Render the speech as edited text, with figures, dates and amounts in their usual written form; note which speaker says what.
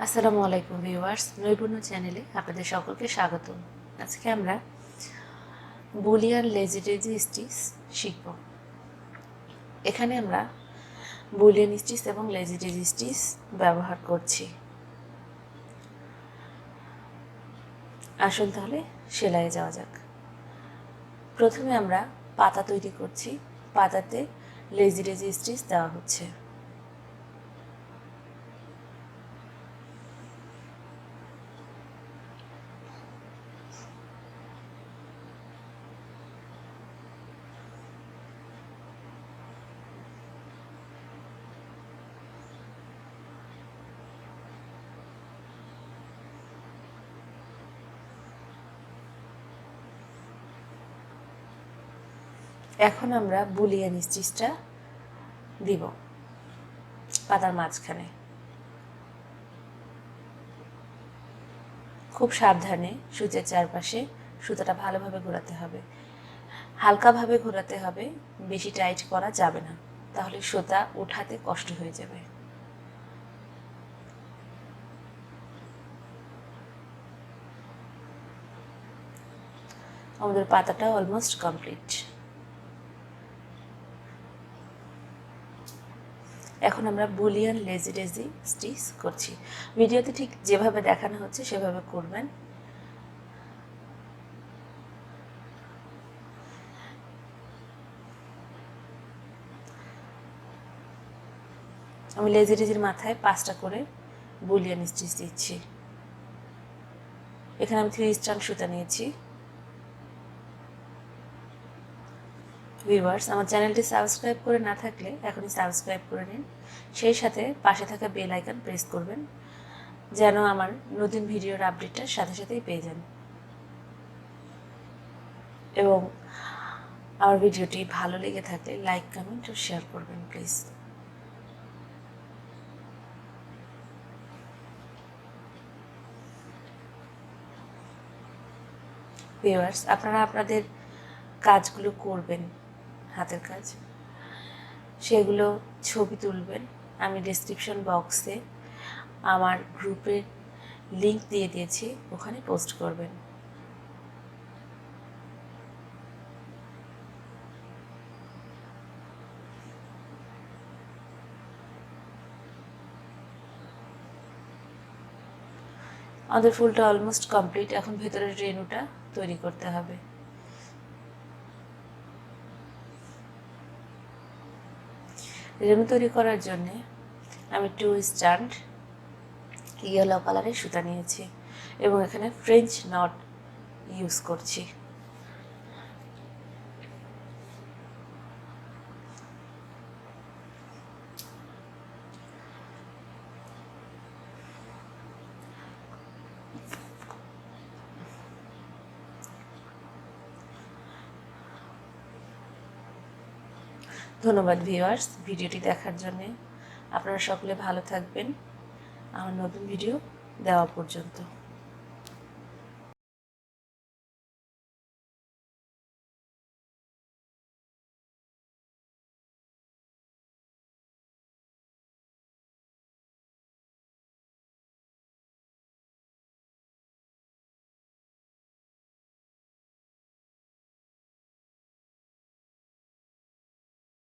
Speaker 1: আসসালামু আলাইকুম ভিউয়ার্স, নৈপুণ্য চ্যানেলে আপনাদের সকলকে স্বাগত। আজকে আমরা বুলিয়ান লেজিটেজি স্টিচ শিখব। এখানে আমরা বুলিয়ান স্টিচ এবং লেজিটেজি স্টিচ ব্যবহার করছি। আসুন তাহলে সেলাইয়ে যাওয়া যাক। প্রথমে আমরা পাতা তৈরি করছি। পাতাতে লেজিটেজি স্টিচ দেওয়া হচ্ছে। এখন আমরা বুলিয়ান স্টিচটা দিব পাতার মাঝখানে। খুব সাবধানে সূচের চারপাশে সুতাটা ভালোভাবে ঘোরাতে হবে, হালকাভাবে ঘোরাতে হবে, বেশি টাইট করা যাবে না, তাহলে সুতা উঠাতে কষ্ট হয়ে যাবে। আমাদের পাতাটা অলমোস্ট কমপ্লিট। এখন আমরা বুলিয়ান লেজিটেজি স্টিচ করছি। ভিডিওতে ঠিক যেভাবে দেখানো হচ্ছে সেভাবে করবেন। আমি লেজিটেজির মাথায় 5টা করে বুলিয়ান স্টিচ দিচ্ছি। এখানে আমি 3 স্ট্র্যান্ড সুতা নিয়েছি। ভিউয়ার্স, আমার চ্যানেলটি সাবস্ক্রাইব করে না থাকলে এখনই সাবস্ক্রাইব করে নিন। সেই সাথে পাশে থাকা বেল আইকন প্রেস করবেন, যেন আমার নতুন ভিডিওর আপডেটটা সাথে সাথেই পেয়ে যান। এবং আমার ভিডিওটি ভালো লেগে থাকলে লাইক, কমেন্ট ও শেয়ার করবেন প্লিজ। ভিউয়ার্স, আপনারা আপনাদের কাজগুলো করবেন, হাতের কাজ, সেগুলো ছবি তুলবেন। আমি ডেসক্রিপশন বক্সে আমার গ্রুপের লিংক দিয়ে দিয়েছি, ওখানে পোস্ট করবেন। আমাদের ফুলটা অলমোস্ট কমপ্লিট। এখন ভেতরের রেণুটা তৈরি করতে হবে। রেণু তৈরি করার জন্যে আমি 2 স্ট্র্যান্ড ইয়েলো কালারের সুতা নিয়েছি এবং এখানে ফ্রেঞ্চ নট ইউজ করছি। ধন্যবাদ ভিউয়ার্স ভিডিওটি দেখার জন্যে। আপনারা সকলে ভালো থাকবেন আমার নতুন ভিডিও দেওয়া পর্যন্ত।